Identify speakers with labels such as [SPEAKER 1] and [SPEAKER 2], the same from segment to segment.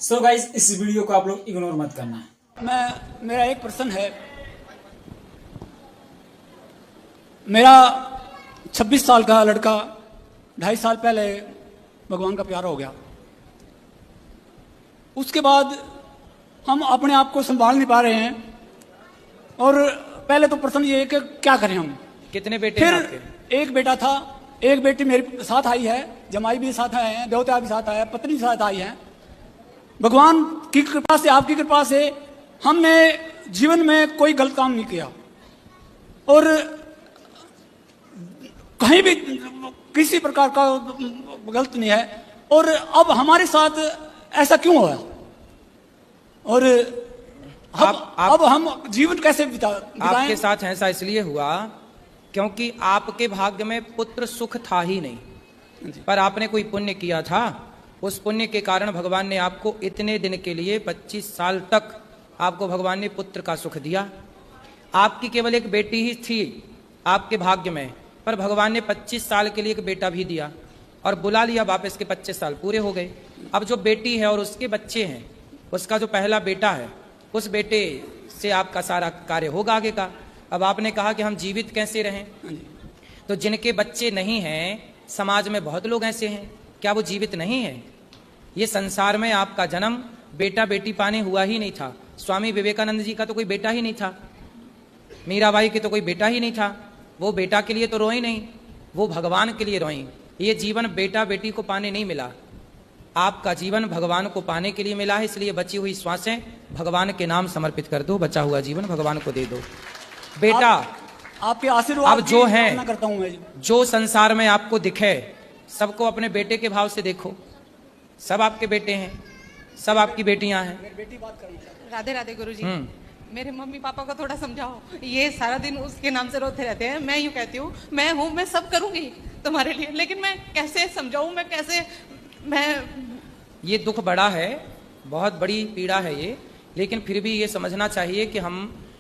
[SPEAKER 1] So guys इस video को आप लोग इग्नोर मत करना।
[SPEAKER 2] मेरा एक प्रश्न है। मेरा 26 साल का लड़का 2.5 साल पहले भगवान का प्यार हो गया। उसके बाद हम अपने आप को संभाल नहीं पा रहे हैं। और पहले तो प्रश्न ये है कि क्या करें हम।
[SPEAKER 3] कितने बेटे हैं आपके?
[SPEAKER 2] फिर एक बेटा था, एक बेटी मेरे साथ आई है, जमाई भी साथ आए हैं, देवता भी साथ आए हैं, पत्नी साथ आई है। भगवान की कृपा से, आपकी कृपा से हमने जीवन में कोई गलत काम नहीं किया और कहीं भी किसी प्रकार का गलत नहीं है। और अब हमारे साथ ऐसा क्यों हुआ? और अब हम जीवन कैसे बिताएं?
[SPEAKER 3] आपके साथ ऐसा इसलिए हुआ क्योंकि आपके भाग्य में पुत्र सुख था ही नहीं, पर आपने कोई पुण्य किया था। उस पुण्य के कारण भगवान ने आपको इतने दिन के लिए 25 साल तक आपको भगवान ने पुत्र का सुख दिया। आपकी केवल एक बेटी ही थी आपके भाग्य में, पर भगवान ने 25 साल के लिए एक बेटा भी दिया और बुला लिया वापस के 25 साल पूरे हो गए। अब जो बेटी है और उसके बच्चे हैं, उसका जो पहला बेटा है, उस बेटे से आपका सारा कार्य होगा आगे का। अब आपने कहा कि हम जीवित कैसे रहें, तो जिनके बच्चे नहीं हैं, समाज में बहुत लोग ऐसे हैं, क्या वो जीवित नहीं है? ये संसार में आपका जन्म बेटा बेटी पाने हुआ ही नहीं था। स्वामी विवेकानंद जी का तो कोई बेटा ही नहीं था, मीराबाई के तो कोई बेटा ही नहीं था। वो बेटा के लिए तो रोई नहीं, वो भगवान के लिए रोई। ये जीवन बेटा बेटी को पाने नहीं मिला, आपका जीवन भगवान को पाने के लिए मिला है। इसलिए बची हुई श्वासें भगवान के नाम समर्पित कर दो, बचा हुआ जीवन भगवान को दे दो। बेटा
[SPEAKER 2] आपके आशीर्वाद
[SPEAKER 3] अब जो है,
[SPEAKER 2] करता हूं मैं।
[SPEAKER 3] जो संसार में आपको दिखे सबको अपने बेटे के भाव से देखो। सब आपके बेटे हैं, सब आपकी बेटियां हैं।
[SPEAKER 2] बेटी बात करना।
[SPEAKER 4] राधे राधे गुरुजी। मेरे मम्मी पापा को थोड़ा समझाओ, ये सारा दिन उसके नाम से रोते रहते हैं। मैं यूँ कहती हूँ मैं सब करूंगी तुम्हारे लिए, लेकिन मैं कैसे समझाऊं,
[SPEAKER 3] ये दुख बड़ा है, बहुत बड़ी पीड़ा है ये, लेकिन फिर भी ये समझना चाहिए कि हम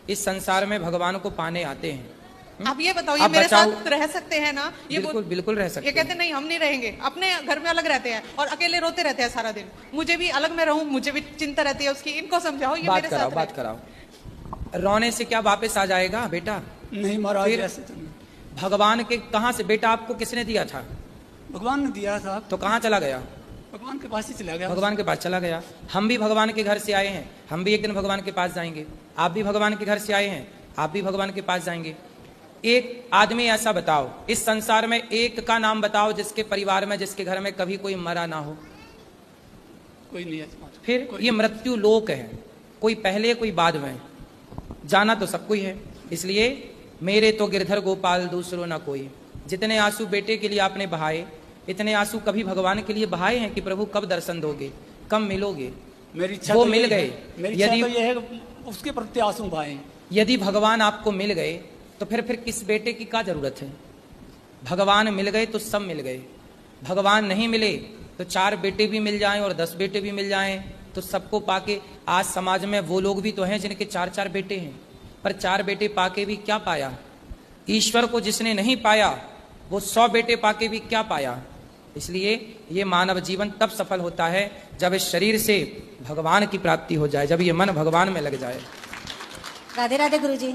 [SPEAKER 3] इस संसार में भगवान को पाने आते हैं।
[SPEAKER 4] आप ये बताओ, ये मेरे साथ रह सकते हैं ना? ये
[SPEAKER 3] बिल्कुल रह सकते हैं।
[SPEAKER 4] ये कहते नहीं हम नहीं रहेंगे, अपने घर में अलग रहते हैं और अकेले रोते रहते हैं सारा दिन। मुझे भी अलग में रहूं, मुझे भी चिंता रहती है उसकी। इनको समझाओ, ये मेरे साथ
[SPEAKER 3] बात कराओ। रोने से क्या वापस आ जाएगा बेटा?
[SPEAKER 2] नहीं महाराज, ऐसे तो
[SPEAKER 3] भगवान के कहां से बेटा आपको किसने दिया था?
[SPEAKER 2] भगवान ने दिया था।
[SPEAKER 3] तो कहां चला गया?
[SPEAKER 2] भगवान के पास ही चला गया।
[SPEAKER 3] भगवान के पास चला गया। हम भी भगवान के घर से आए हैं, हम भी एक दिन भगवान के पास जाएंगे। आप भी भगवान के घर से आए हैं, आप भी भगवान के पास जाएंगे। एक आदमी ऐसा बताओ, इस संसार में एक का नाम बताओ जिसके परिवार में, जिसके घर में कभी कोई मरा ना हो।
[SPEAKER 2] कोई नहीं है।
[SPEAKER 3] फिर ये मृत्यु लोक है, कोई पहले कोई बाद में, जाना तो सबको ही है। इसलिए मेरे तो गिरधर गोपाल दूसरों ना कोई। जितने आंसू बेटे के लिए आपने बहाए, इतने आंसू कभी भगवान के लिए बहाए हैं कि प्रभु कब दर्शन दोगे, कब मिलोगे?
[SPEAKER 2] मेरी इच्छा
[SPEAKER 3] वो
[SPEAKER 2] तो
[SPEAKER 3] मिल गए।
[SPEAKER 2] यदि ये है उसके प्रति आंसू बहाए।
[SPEAKER 3] यदि भगवान आपको मिल गए तो फिर किस बेटे की क्या जरूरत है? भगवान मिल गए तो सब मिल गए। भगवान नहीं मिले तो 4 बेटे भी मिल जाएं और 10 बेटे भी मिल जाएं तो सबको पाके। आज समाज में वो लोग भी तो हैं जिनके 4-4 बेटे हैं, पर 4 बेटे पाके भी क्या पाया? ईश्वर को जिसने नहीं पाया वो 100 बेटे पाके भी क्या पाया? इसलिए ये मानव जीवन तब सफल होता है जब इस शरीर से भगवान की प्राप्ति हो जाए, जब ये मन भगवान में लग जाए।
[SPEAKER 5] राधे राधे गुरुजी।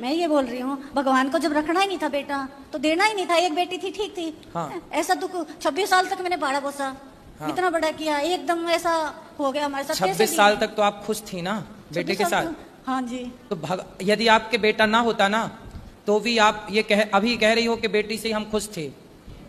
[SPEAKER 5] मैं ये बोल रही हूँ, भगवान को जब रखना ही नहीं था बेटा तो देना ही नहीं था। एक बेटी थी, ठीक थी।
[SPEAKER 3] हाँ।
[SPEAKER 5] ऐसा दुख 26 साल तक मैंने पाला पोसा। हाँ। इतना बड़ा किया, एकदम ऐसा हो गया हमारे साथ।
[SPEAKER 3] 26 साल तक तो आप खुश थी ना बेटे के साथ?
[SPEAKER 5] हाँ जी।
[SPEAKER 3] तो यदि आपके बेटा ना होता ना तो भी आप ये अभी कह रही हो कि बेटी से हम खुश थे,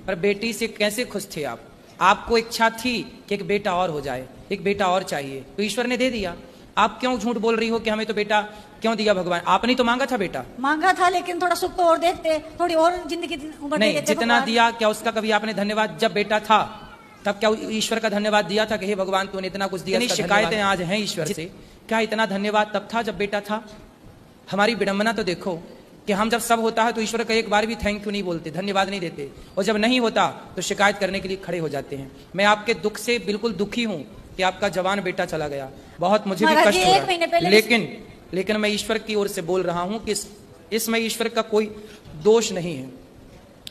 [SPEAKER 3] पर बेटी से कैसे खुश थे आप? आपको इच्छा थी कि एक बेटा और हो जाए, एक बेटा और चाहिए, तो ईश्वर ने दे दिया। आप क्यों झूठ बोल रही हो कि हमें तो बेटा क्यों दिया भगवान? आपने तो मांगा था बेटा।
[SPEAKER 5] मांगा था, लेकिन थोड़ा सुख तो और देखते, थोड़ी और जिंदगी
[SPEAKER 3] नहीं, जितना दिया क्या उसका कभी आपने धन्यवाद? जब बेटा था तब क्या ईश्वर का धन्यवाद दिया था कि हे भगवान तूने इतना कुछ दिया? शिकायतें आज हैं ईश्वर से, क्या इतना धन्यवाद तब था जब बेटा था? हमारी विडंबना तो देखो कि हम जब सब होता है तो ईश्वर का एक बार भी थैंक यू नहीं बोलते, धन्यवाद नहीं देते, और जब नहीं होता तो शिकायत करने के लिए खड़े हो जाते हैं। मैं आपके दुख से बिल्कुल दुखी हूं कि आपका जवान बेटा चला गया, बहुत मुझे भी कष्ट हो रहा है। लेकिन मैं ईश्वर की ओर से बोल रहा हूं कि इसमें ईश्वर का कोई दोष नहीं है।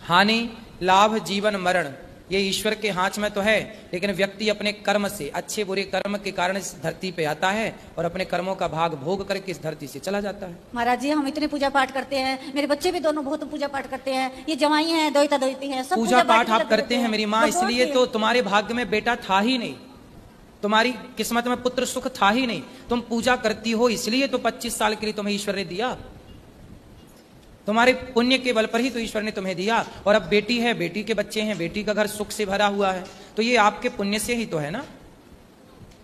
[SPEAKER 3] हानि लाभ जीवन मरण ये ईश्वर के हाथ में तो है, लेकिन व्यक्ति अपने कर्म से, अच्छे बुरे कर्म के कारण इस धरती पे आता है और अपने कर्मों का भाग भोग करके इस धरती से चला जाता है।
[SPEAKER 5] महाराज जी हम इतने पूजा पाठ करते हैं, मेरे बच्चे भी दोनों बहुत पूजा पाठ करते हैं, ये जवाई हैं, दोहिता दोहिती हैं, सब
[SPEAKER 3] पूजा पाठ आप
[SPEAKER 5] लगे
[SPEAKER 3] करते हैं मेरी माँ,
[SPEAKER 5] बहुत
[SPEAKER 3] इसलिए
[SPEAKER 5] ही-
[SPEAKER 3] तो तुम्हारे भाग्य में बेटा था ही नहीं, तुम्हारी किस्मत में पुत्र सुख था ही नहीं। तुम पूजा करती हो इसलिए तो 25 साल के लिए तुम्हें ईश्वर ने दिया, तुम्हारे पुण्य के बल पर ही तो ईश्वर ने तुम्हें दिया। और अब बेटी है, बेटी के बच्चे हैं, बेटी का घर सुख से भरा हुआ है, तो ये आपके पुण्य से ही तो है ना।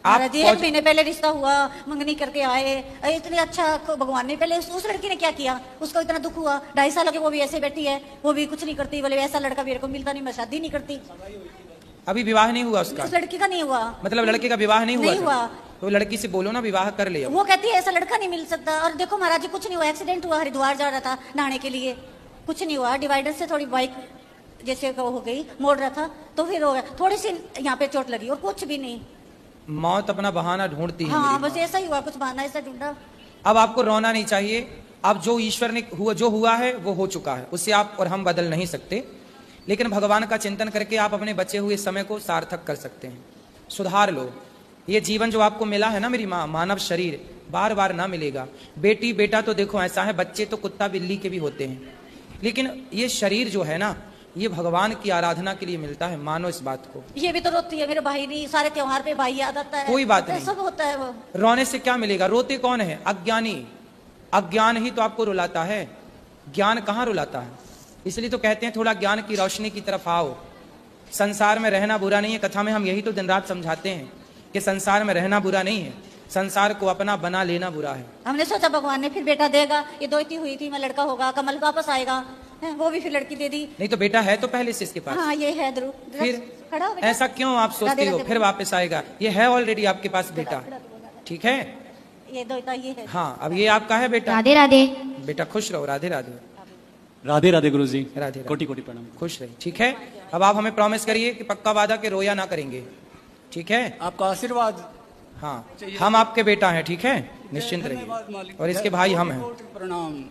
[SPEAKER 5] महाराज जी एक
[SPEAKER 3] फौज-
[SPEAKER 5] महीने पहले रिश्ता हुआ, मंगनी करके आए, इतने अच्छा भगवान ने पहले उस लड़की ने क्या किया, उसको इतना दुख हुआ, 2.5 साल के वो भी ऐसे बैठी है, वो भी कुछ नहीं करती, बोले ऐसा लड़का मेरे को मिलता नहीं, मैं शादी नहीं करती।
[SPEAKER 3] अभी विवाह नहीं हुआ उसका,
[SPEAKER 5] उस लड़की का नहीं हुआ,
[SPEAKER 3] मतलब लड़के का विवाह नहीं
[SPEAKER 5] नहीं
[SPEAKER 3] हुआ
[SPEAKER 5] हुआ।
[SPEAKER 3] था। तो लड़की से बोलो ना विवाह कर ले।
[SPEAKER 5] वो कहती है ऐसा लड़का नहीं मिल सकता। और देखो महाराज जी कुछ नहीं हुआ, एक्सीडेंट हुआ, हरिद्वार जा रहा था नहाने के लिए, कुछ नहीं हुआ, डिवाइडर से थोड़ी बाइक जैसे हो गई, मोड़ रहा था तो फिर हो गया, थोड़ी सी यहाँ पे चोट लगी और कुछ भी नहीं।
[SPEAKER 3] मौत अपना बहाना ढूंढती है
[SPEAKER 5] हाँ
[SPEAKER 3] मेरी
[SPEAKER 5] बस ऐसा ही हुआ, कुछ बहाना ऐसा ढूंढा।
[SPEAKER 3] अब आपको रोना नहीं चाहिए। अब जो ईश्वर ने जो हुआ है वो हो चुका है, उससे आप और हम बदल नहीं सकते, लेकिन भगवान का चिंतन करके आप अपने बचे हुए समय को सार्थक कर सकते हैं, सुधार लो। ये जीवन जो आपको मिला है ना मेरी माँ, मानव शरीर बार बार ना मिलेगा। बेटी बेटा तो देखो ऐसा है, बच्चे तो कुत्ता बिल्ली के भी होते हैं, लेकिन ये शरीर जो है ना, ये भगवान की आराधना के लिए मिलता है, मानो इस बात को।
[SPEAKER 5] ये भी तो रोती है, मेरे भाई नहीं, सारे त्योहार पे भाई याद आता है,
[SPEAKER 3] कोई बात नहीं।
[SPEAKER 5] सब होता है वो।
[SPEAKER 3] रोने से क्या मिलेगा, रोते कौन है, अज्ञानी। अज्ञान ही तो आपको रुलाता है, ज्ञान कहाँ रुलाता है। इसलिए तो कहते हैं थोड़ा ज्ञान की रोशनी की तरफ आओ। संसार में रहना बुरा नहीं है, कथा में हम यही तो दिन रात समझाते हैं कि संसार में रहना बुरा नहीं है, संसार को अपना बना लेना बुरा है।
[SPEAKER 5] हमने सोचा भगवान ने फिर बेटा देगा, ये दोहिती हुई थी, मैं लड़का होगा, कमल वापस आएगा, है, वो भी फिर लड़की दे दी।
[SPEAKER 3] नहीं तो बेटा है तो पहले से इसके पास,
[SPEAKER 5] हाँ ये है ध्रुव,
[SPEAKER 3] फिर
[SPEAKER 5] खड़ा हो बेटा।
[SPEAKER 3] ऐसा क्यों आप सोचते
[SPEAKER 5] राधे
[SPEAKER 3] हो
[SPEAKER 5] राधे
[SPEAKER 3] फिर वापस आएगा, ये है ऑलरेडी आपके पास बेटा, ठीक है।
[SPEAKER 5] ये दोहिता ये है।
[SPEAKER 3] हाँ अब ये आपका है बेटा,
[SPEAKER 5] राधे राधे।
[SPEAKER 3] बेटा खुश रहो, राधे राधे।
[SPEAKER 1] राधे राधे गुरु जी,
[SPEAKER 3] राधे राधे।
[SPEAKER 1] कोटि कोटि प्रणाम।
[SPEAKER 3] खुश रहिए, ठीक है। अब आप हमें प्रॉमिस करिए कि पक्का वादा के रोया ना करेंगे, ठीक है।
[SPEAKER 2] आपका आशीर्वाद
[SPEAKER 3] हाँ हम आपके बेटा हैं, ठीक है, निश्चिंत
[SPEAKER 2] धन्यवाद
[SPEAKER 3] रहिए।
[SPEAKER 2] मालिक।
[SPEAKER 3] और इसके भाई हम हैं।
[SPEAKER 2] प्रणाम।